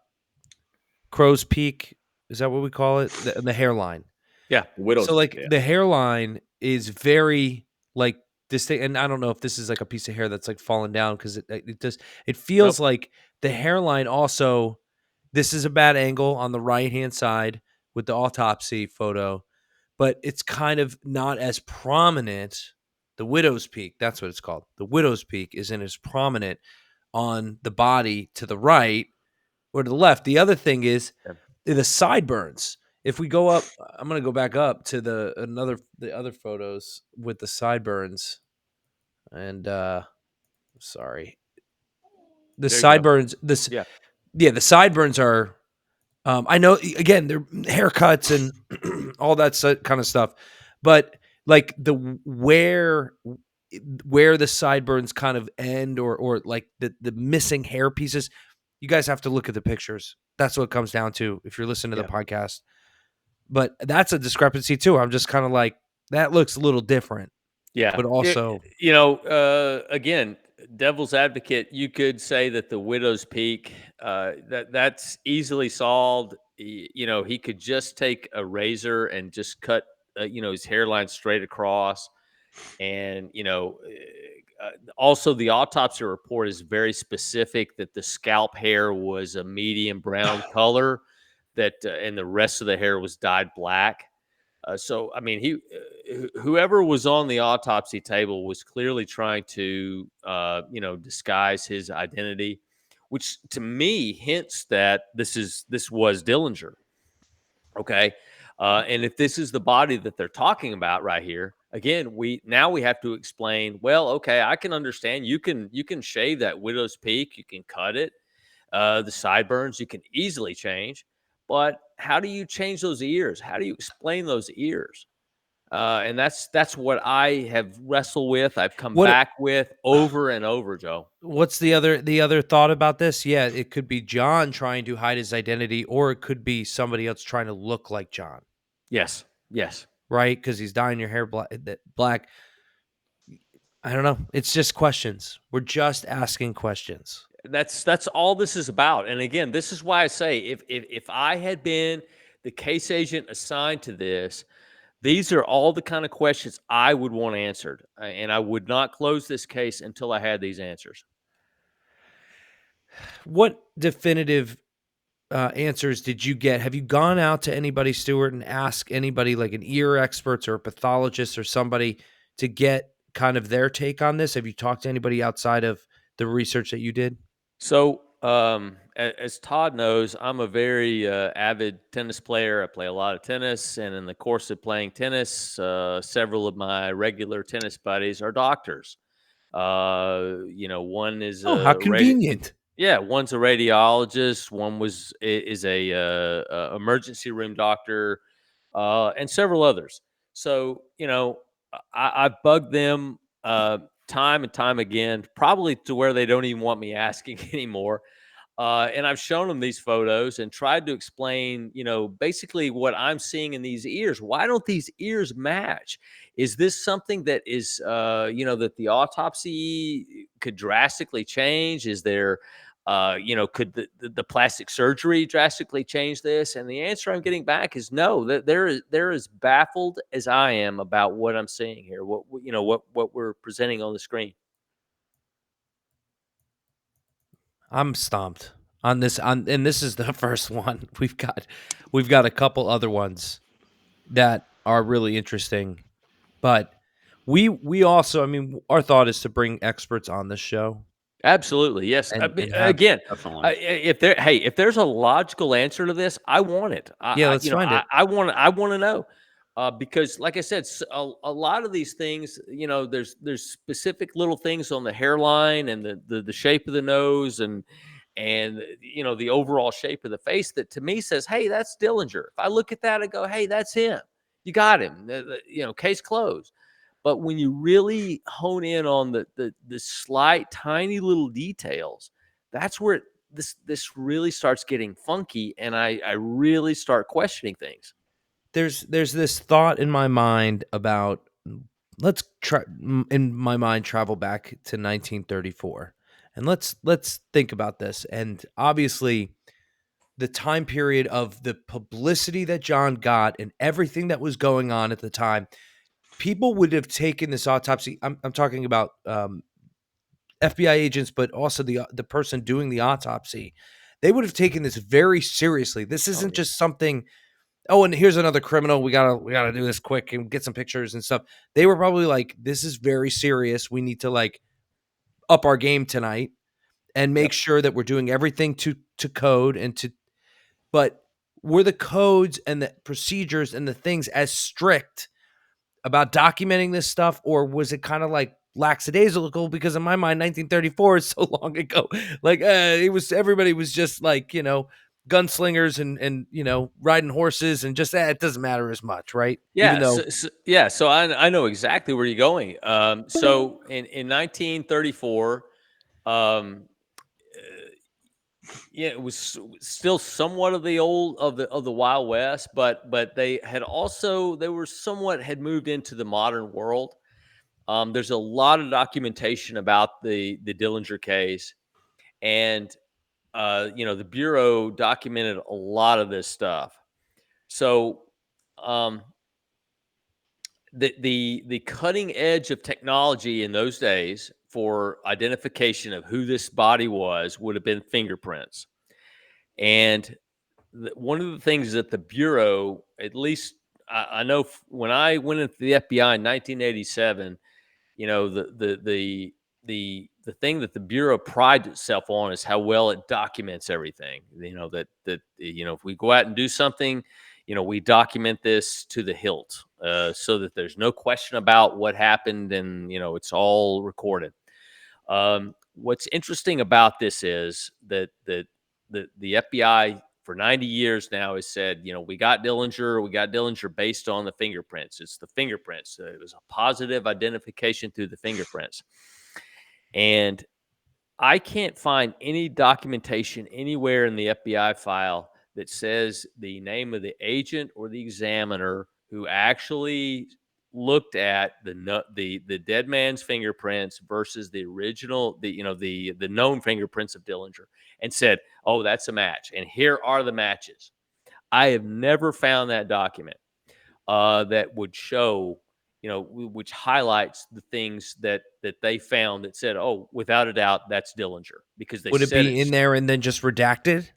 Speaker 1: crow's peak. Is that what we call it? The hairline.
Speaker 4: Yeah.
Speaker 2: Widow's
Speaker 1: So like
Speaker 2: yeah.
Speaker 1: the hairline is very like distinct, and I don't know if this is like a piece of hair that's like fallen down because it feels
Speaker 4: Nope.
Speaker 1: like the hairline also. This is a bad angle on the right hand side with the autopsy photo, but it's kind of not as prominent. The widow's peak, that's what it's called. The widow's peak isn't as prominent on the body to the right or to the left. The other thing is the sideburns. If we go up, I'm going to go back up to the other photos with the sideburns. And sorry. The
Speaker 4: There you go.
Speaker 1: sideburns,
Speaker 4: Yeah.
Speaker 1: the sideburns are I know again, they're haircuts and all that kind of stuff, but like where the sideburns kind of end or like the missing hair pieces, you guys have to look at the pictures. That's what it comes down to if you're listening to the podcast. But that's a discrepancy too. I'm just kind of like, that looks a little different.
Speaker 4: Yeah.
Speaker 1: But also,
Speaker 4: again, devil's advocate, you could say that the widow's peak, that's easily solved. He could just take a razor and just cut, his hairline straight across. And, also the autopsy report is very specific that the scalp hair was a medium brown color, and the rest of the hair was dyed black. So, I mean, whoever was on the autopsy table was clearly trying to, disguise his identity, which to me hints that this was Dillinger. Okay. And if this is the body that they're talking about right here, again, we have to explain, well, okay, I can understand you can shave that widow's peak, you can cut it. The sideburns you can easily change, but how do you change those ears? How do you explain those ears? And that's what I have wrestled with. I've come back with over and over, Joe.
Speaker 1: what's the other thought about this? Yeah, it could be John trying to hide his identity, or it could be somebody else trying to look like John.
Speaker 4: Yes.
Speaker 1: Right? Because he's dyeing your hair black. I don't know. It's just questions. We're just asking questions.
Speaker 4: That's all this is about. And again, this is why I say if I had been the case agent assigned to this, these are all the kind of questions I would want answered, and I would not close this case until I had these answers.
Speaker 1: What definitive answers did you get? Have you gone out to anybody, Stuart, and asked anybody like an ear experts or a pathologist or somebody to get kind of their take on this? Have you talked to anybody outside of the research that you did?
Speaker 4: So As Todd knows, I'm a very avid tennis player. I play a lot of tennis, and in the course of playing tennis, several of my regular tennis buddies are doctors. One is
Speaker 1: Oh, how convenient.
Speaker 4: yeah, one's a radiologist. One is a emergency room doctor, and several others. So I've bugged them time and time again, probably to where they don't even want me asking anymore. And I've shown them these photos and tried to explain, basically what I'm seeing in these ears. Why don't these ears match? Is this something that is, that the autopsy could drastically change? Is there, could the plastic surgery drastically change this? And the answer I'm getting back is no. That they're as baffled as I am about what I'm seeing here. What we're presenting on the screen.
Speaker 1: I'm stumped on this and this is the first one. We've got a couple other ones that are really interesting. But we also, I mean, our thought is to bring experts on this show
Speaker 4: Absolutely, yes. I mean,
Speaker 1: and have
Speaker 4: again,
Speaker 3: Definitely.
Speaker 4: if there's a logical answer to this, I want it.
Speaker 1: Yeah, let's find it.
Speaker 4: I want to know, because, like I said, a lot of these things, there's specific little things on the hairline and the shape of the nose and the overall shape of the face that to me says, hey, that's Dillinger. If I look at that and go, hey, that's him. You got him. Case closed. But when you really hone in on the slight, tiny little details, that's where this really starts getting funky, and I really start questioning things.
Speaker 1: There's this thought in my mind about let's try in my mind travel back to 1934 and let's think about this. And obviously the time period of the publicity that John got and everything that was going on at the time, people would have taken this autopsy. I'm talking about FBI agents, but also the person doing the autopsy. They would have taken this very seriously. This
Speaker 4: Oh,
Speaker 1: isn't
Speaker 4: yeah.
Speaker 1: just something. Oh, and here's another criminal. We gotta do this quick and get some pictures and stuff. They were probably like, this is very serious. We need to like up our game tonight and make
Speaker 4: Yep.
Speaker 1: sure that we're doing everything to code and to. But were the codes and the procedures and the things as strict about documenting this stuff, or was it kind of like lackadaisical? Because in my mind, 1934 is so long ago. Like everybody was just like gunslingers and riding horses and just it doesn't matter as much, right? Even
Speaker 4: Yeah,
Speaker 1: though
Speaker 4: yeah. So I know exactly where you're going. So in 1934, um, yeah, it was still somewhat of the old of the Wild West, but they were somewhat had moved into the modern world. There's a lot of documentation about the Dillinger case, and the Bureau documented a lot of this stuff. So, um, the cutting edge of technology in those days for identification of who this body was would have been fingerprints. And one of the things that the Bureau, at least I know when I went into the FBI in 1987, the thing that the Bureau prides itself on is how well it documents everything. If we go out and do something, we document this to the hilt, so that there's no question about what happened, and it's all recorded. What's interesting about this is that the FBI for 90 years now has said, we got Dillinger based on the fingerprints. It's the fingerprints. It was a positive identification through the fingerprints. And I can't find any documentation anywhere in the FBI file that says the name of the agent or the examiner who actually looked at the dead man's fingerprints versus the original, the known fingerprints of Dillinger, and said, "Oh, that's a match, and here are the matches." I have never found that document that would show, which highlights the things that they found that said, "Oh, without a doubt, that's Dillinger," because they
Speaker 1: would it
Speaker 4: said
Speaker 1: be in
Speaker 4: it's
Speaker 1: there and then just redacted,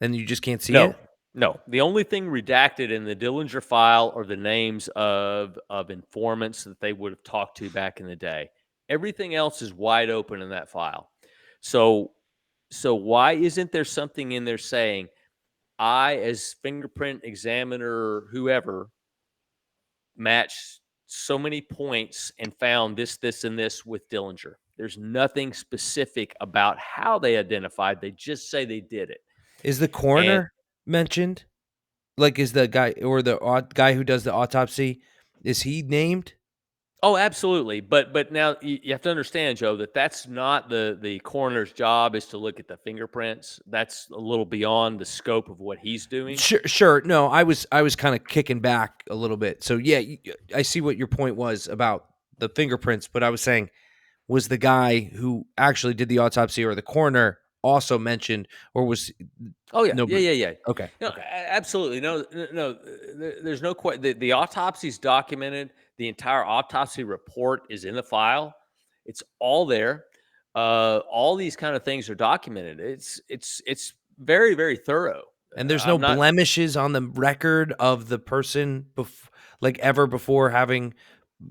Speaker 1: and you just can't see
Speaker 4: no,
Speaker 1: it?
Speaker 4: no. The only thing redacted in the Dillinger file are the names of informants that they would have talked to back in the day. Everything else is wide open in that file. So So why isn't there something in there saying, I, as fingerprint examiner, whoever, matched so many points and found this, this, and this with Dillinger? There's nothing specific about how they identified. They just say they did it.
Speaker 1: Is the
Speaker 4: And
Speaker 1: coroner mentioned? Like, is the guy or the guy who does the autopsy, is he named?
Speaker 4: oh, absolutely. But now you have to understand, Joe, that that's not the coroner's job is to look at the fingerprints. That's a little beyond the scope of what he's doing.
Speaker 1: Sure. No, I was kind of kicking back a little bit. So yeah, I see what your point was about the fingerprints, but I was saying, was the guy who actually did the autopsy or the coroner also mentioned, or was
Speaker 4: Oh yeah,
Speaker 1: nobody?
Speaker 4: yeah.
Speaker 1: Okay.
Speaker 4: No, absolutely. No. There's no question. The autopsy's documented. The entire autopsy report is in the file. It's all there. All these kind of things are documented. It's very, very thorough.
Speaker 1: And there's no
Speaker 4: I'm not.
Speaker 1: blemishes on the record of the person like ever before having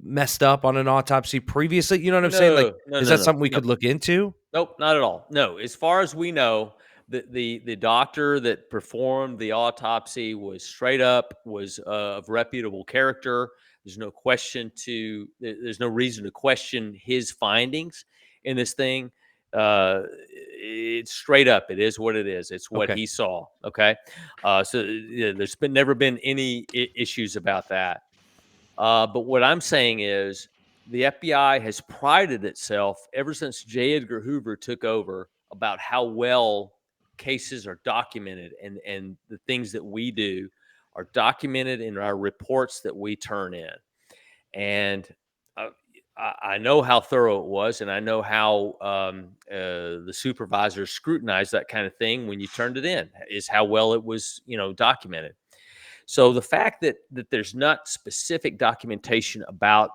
Speaker 1: messed up on an autopsy previously. You know what I'm saying? Like,
Speaker 4: No.
Speaker 1: is that something we
Speaker 4: No.
Speaker 1: could look into?
Speaker 4: Nope, not at all. No, as far as we know, the doctor that performed the autopsy was straight up, was of reputable character. There's no question to. There's no reason to question his findings in this thing. It's straight up. It is what it is. It's what
Speaker 1: Okay.
Speaker 4: he saw. Okay, so yeah, there's never been any issues about that. But what I'm saying is the FBI has prided itself ever since J. Edgar Hoover took over about how well cases are documented, and the things that we do are documented in our reports that we turn in. And uh, I know how thorough it was, and I know how the supervisors scrutinized that kind of thing when you turned it in, is how well it was, documented. So the fact that there's not specific documentation about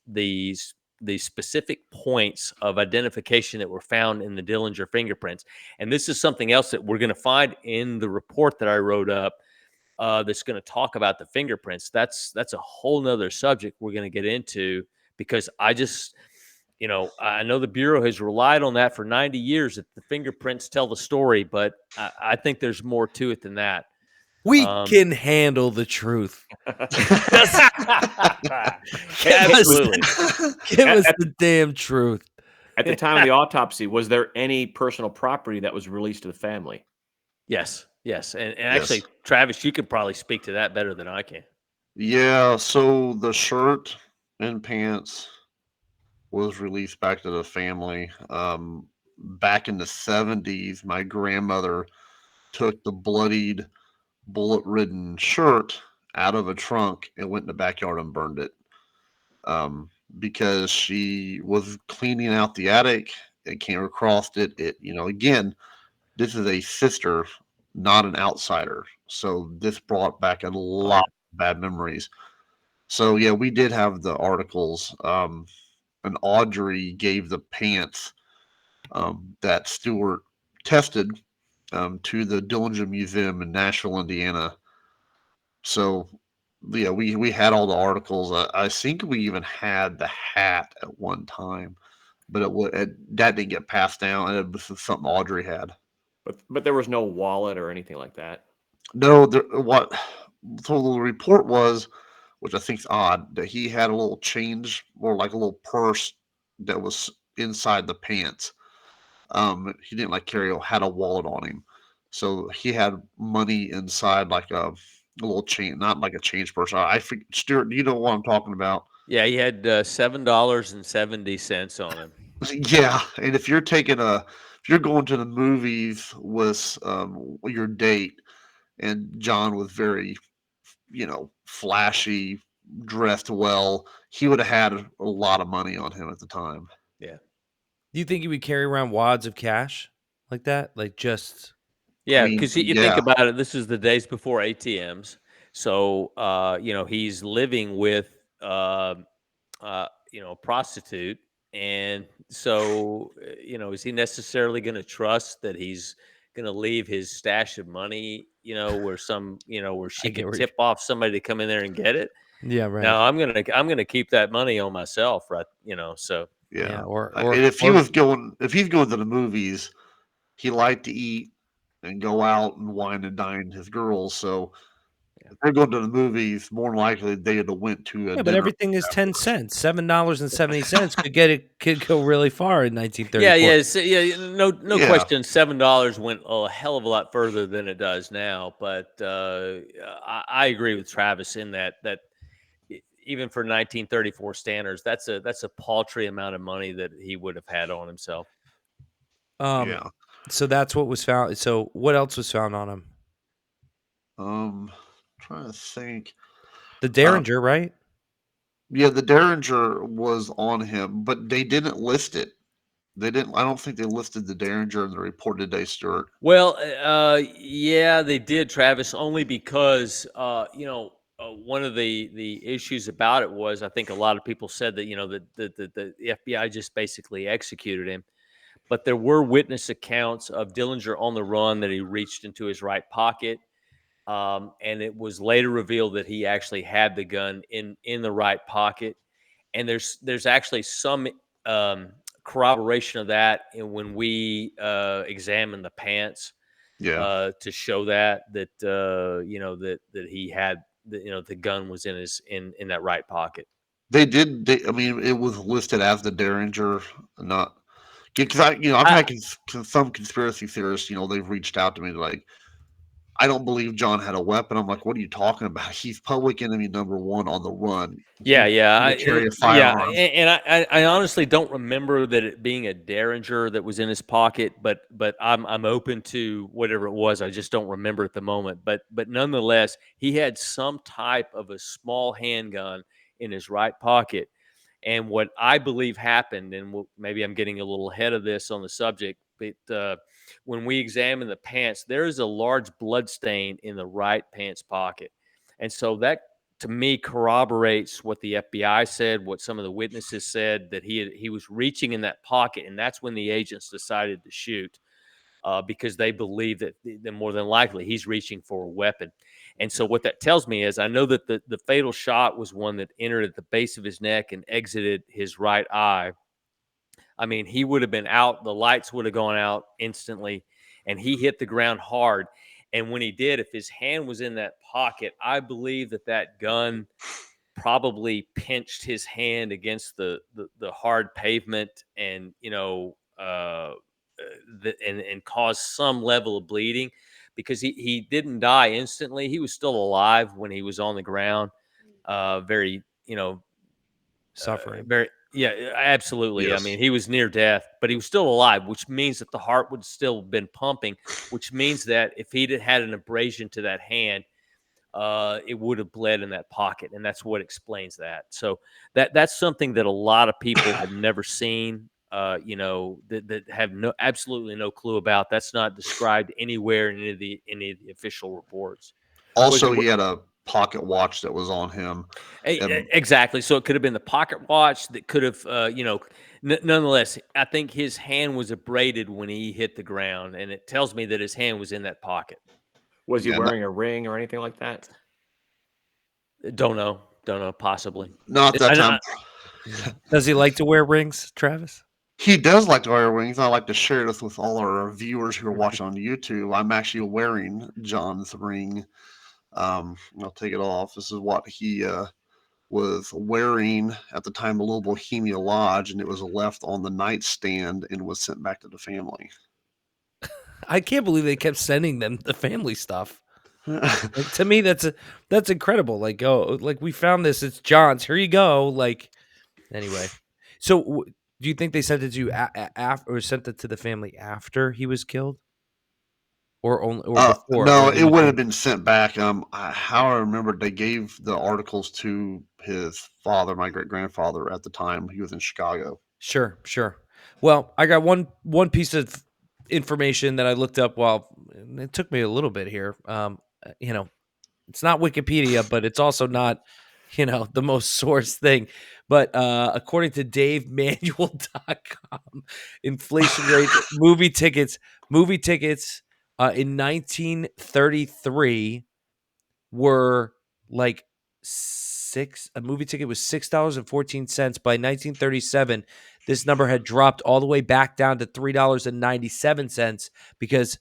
Speaker 4: these specific points of identification that were found in the Dillinger fingerprints, and this is something else that we're going to find in the report that I wrote up, that's going to talk about the fingerprints. That's a whole nother subject we're going to get into, because I know the Bureau has relied on that for 90 years, that the fingerprints tell the story, but I think there's more to it than that.
Speaker 1: We can handle the truth.
Speaker 4: Absolutely.
Speaker 1: Give us the damn truth.
Speaker 2: At the time of the autopsy, was there any personal property that was released to the family?
Speaker 4: Yes. And actually, Travis, you could probably speak to that better than I can.
Speaker 3: Yeah, so the shirt and pants was released back to the family. Back in the 70s, my grandmother took the bloodied, bullet-ridden shirt out of a trunk and went in the backyard and burned it. Because she was cleaning out the attic and came across it. Again, this is a sister, not an outsider. So this brought back a lot of bad memories. So yeah, we did have the articles. And Audrey gave the pants that Stewart tested to the Dillinger Museum in Nashville, Indiana. So yeah, we had all the articles. I think we even had the hat at one time, but that didn't get passed down, and it was something Audrey had.
Speaker 2: But there was no wallet or anything like that.
Speaker 3: No, so the report was, which I think is odd, that he had a little change or like a little purse that was inside the pants. He didn't had a wallet on him, so he had money inside like a little chain, not like a change purse. I think Stuart, do you know what I'm talking about?
Speaker 4: Yeah, he had $7.70 on him.
Speaker 3: Yeah, and if you're going to the movies with your date, and John was very, flashy, dressed well, he would have had a lot of money on him at the time.
Speaker 4: Yeah.
Speaker 1: Do you think he would carry around wads of cash like that? Like just
Speaker 4: Yeah,
Speaker 3: mean,
Speaker 4: because you think about it, this is the days before ATMs. So, he's living with, a prostitute. And so, is he necessarily going to trust that he's going to leave his stash of money, where she
Speaker 1: get
Speaker 4: can
Speaker 1: where
Speaker 4: tip off somebody to come in there and get it?
Speaker 1: yeah, right.
Speaker 4: No, I'm gonna keep that money on myself, right? So
Speaker 3: yeah.
Speaker 1: or
Speaker 3: And if he's going to the movies, he liked to eat and go out and wine and dine his girls. So if they're going to the movies, more than likely they'd have went to a
Speaker 1: Yeah, but
Speaker 3: dinner.
Speaker 1: everything is 10 cents. $7.70 could go really far in
Speaker 4: Yeah,
Speaker 1: 1934.
Speaker 4: no
Speaker 3: Yeah.
Speaker 4: question. $7 went a hell of a lot further than it does now. But I agree with Travis in that even for 1934 standards, that's a paltry amount of money that he would have had on himself.
Speaker 3: Yeah.
Speaker 1: So that's what was found. So what else was found on him?
Speaker 3: Trying to think.
Speaker 1: The Derringer, right?
Speaker 3: Yeah, the Derringer was on him, but they didn't list it. They didn't. I don't think they listed the Derringer in the report today, Stuart.
Speaker 4: Well, yeah, they did, Travis, only because one of the issues about it was I think a lot of people said that the FBI just basically executed him, but there were witness accounts of Dillinger on the run that he reached into his right pocket, and it was later revealed that he actually had the gun in the right pocket, and there's actually some um, corroboration of that when we examined the pants
Speaker 3: Yeah,
Speaker 4: to show that he had the gun was in that right pocket.
Speaker 3: they did. I mean, it was listed as the Derringer, not because I've
Speaker 4: I,
Speaker 3: had some conspiracy theorists. They've reached out to me like, I don't believe John had a weapon. I'm like, what are you talking about? He's public enemy number one on the run.
Speaker 4: Yeah,
Speaker 3: He's
Speaker 4: yeah,
Speaker 3: going to carry a firearm.
Speaker 4: and I honestly don't remember that it being a Derringer that was in his pocket, but I'm open to whatever it was. I just don't remember at the moment. But nonetheless, he had some type of a small handgun in his right pocket. And what I believe happened, and maybe I'm getting a little ahead of this on the subject, but when we examine the pants, there is a large blood stain in the right pants pocket, and so that to me corroborates what the FBI said, what some of the witnesses said, that he was reaching in that pocket, and that's when the agents decided to shoot. Because they believe that more than likely he's reaching for a weapon. And so what that tells me is I know that the fatal shot was one that entered at the base of his neck and exited his right eye. I mean, he would have been out, the lights would have gone out instantly, and he hit the ground hard. And when he did, if his hand was in that pocket, I believe that gun probably pinched his hand against the hard pavement, and and caused some level of bleeding, because he didn't die instantly. He was still alive when he was on the ground, very
Speaker 1: Suffering.
Speaker 4: very, yeah, absolutely. I
Speaker 3: Yes.
Speaker 4: mean, he was near death, but he was still alive, which means that the heart would still have been pumping, which means that if he'd had an abrasion to that hand, it would have bled in that pocket, and that's what explains that. So that's something that a lot of people have never seen. That have absolutely no clue about. That's not described anywhere in any of the official reports. Was
Speaker 3: Also,
Speaker 4: it?
Speaker 3: he had a pocket watch that was on him.
Speaker 4: Exactly. So it could have been the pocket watch that could have, nonetheless, I think his hand was abraded when he hit the ground, and it tells me that his hand was in that pocket.
Speaker 2: Was he
Speaker 3: Yeah,
Speaker 2: wearing a ring or anything like that?
Speaker 4: Don't know. Possibly.
Speaker 3: not that time.
Speaker 1: Does he like to wear rings, Travis?
Speaker 3: He does like to wear rings. I like to share this with all our viewers who are watching on YouTube. I'm actually wearing John's ring. I'll take it off. This is what he was wearing at the time of Little Bohemia Lodge, and it was left on the nightstand and was sent back to the family.
Speaker 1: I can't believe they kept sending them the family stuff. Like, to me, that's incredible. Like, oh, like we found this. It's John's. Here you go. Like, anyway. So, do you think they sent it to you after, or sent it to the family after he was killed, or only, or before?
Speaker 3: No,
Speaker 1: Or
Speaker 3: it
Speaker 1: in
Speaker 3: would have
Speaker 1: between?
Speaker 3: been sent back. How I remember, they gave the articles to his father, my great grandfather, at the time he was in Chicago.
Speaker 1: Sure, sure. Well, I got one piece of information that I looked up. While it took me a little bit here. It's not Wikipedia, but it's also not, the most source thing. But according to DaveManuel.com, inflation rate movie tickets in 1933 were like a movie ticket was $6.14. By 1937, this number had dropped all the way back down to $3.97 because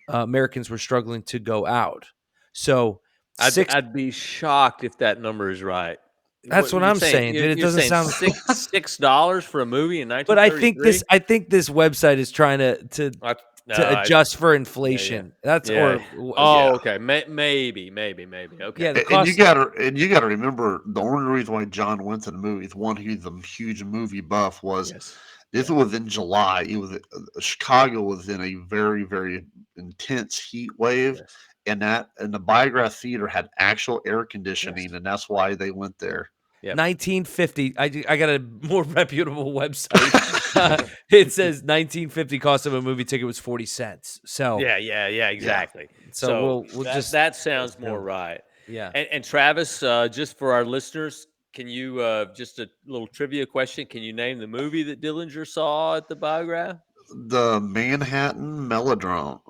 Speaker 1: Americans were struggling to go out. So
Speaker 4: I'd be shocked if that number is right.
Speaker 1: that's what
Speaker 4: you're
Speaker 1: I'm
Speaker 4: saying.
Speaker 1: saying, dude. It
Speaker 4: You're
Speaker 1: doesn't
Speaker 4: saying
Speaker 1: sound
Speaker 4: $6 for a movie in
Speaker 1: But I
Speaker 4: 1933.
Speaker 1: think this website is trying to adjust for inflation. That's
Speaker 4: yeah.
Speaker 1: or
Speaker 4: Oh, okay. Maybe. Okay.
Speaker 1: yeah, the
Speaker 3: And you
Speaker 1: cost.
Speaker 3: gotta remember the only reason why John went to the movies, one, he's a huge movie buff, was
Speaker 4: Yes.
Speaker 3: this was in July. It was Chicago was in a very, very intense heat wave,
Speaker 4: Yes.
Speaker 3: and the Biograph Theater had actual air conditioning,
Speaker 4: Yes.
Speaker 3: and that's why they went there.
Speaker 4: Yep.
Speaker 1: 1950. I got a more reputable website. It says 1950 cost of a movie ticket was 40 cents. So
Speaker 4: Yeah. Exactly.
Speaker 1: So we'll just
Speaker 4: that sounds more right.
Speaker 1: Yeah.
Speaker 4: And Travis, just for our listeners, can you just a little trivia question? Can you name the movie that Dillinger saw at the Biograph?
Speaker 3: The Manhattan Melodrama.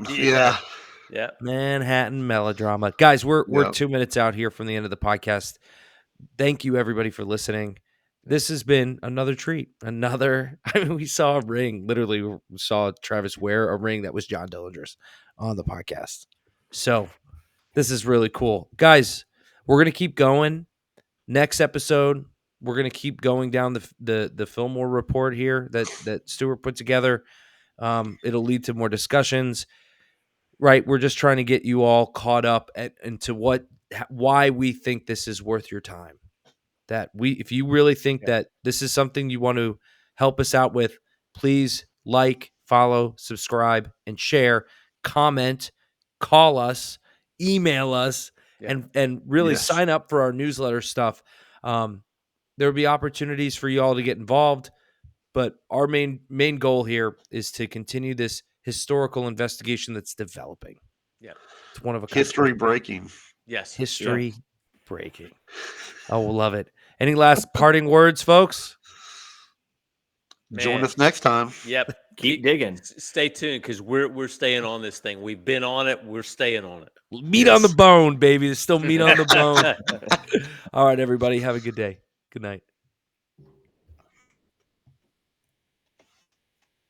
Speaker 3: Yeah.
Speaker 4: Yeah.
Speaker 1: Manhattan melodrama. Guys, we're
Speaker 3: Yep.
Speaker 1: 2 minutes out here from the end of the podcast. Thank you everybody for listening. This has been another treat. We saw a ring. Literally, we saw Travis wear a ring that was John Dillinger's on the podcast. So this is really cool. Guys, we're gonna keep going. Next episode, we're gonna keep going down the Fillmore report here that Stuart put together. It'll lead to more discussions. Right, we're just trying to get you all caught up into why we think this is worth your time. If you really think that this is something you want to help us out with, please like, follow, subscribe, and share, comment, call us, email us, and really
Speaker 3: Yes.
Speaker 1: sign up for our newsletter stuff. There will be opportunities for you all to get involved, but our main goal here is to continue this historical investigation that's developing.
Speaker 4: Yeah.
Speaker 1: It's one of a kind.
Speaker 3: History breaking.
Speaker 4: Yes.
Speaker 1: History breaking. Oh, we'll love it. Any last parting words, folks?
Speaker 3: Join
Speaker 4: Man.
Speaker 3: us next time.
Speaker 4: Yep.
Speaker 2: Keep digging.
Speaker 4: Stay tuned because we're staying on this thing. We've been on it. We're staying on it.
Speaker 1: Meat on the bone, baby. There's still meat on the bone. All right, everybody. Have a good day. Good night.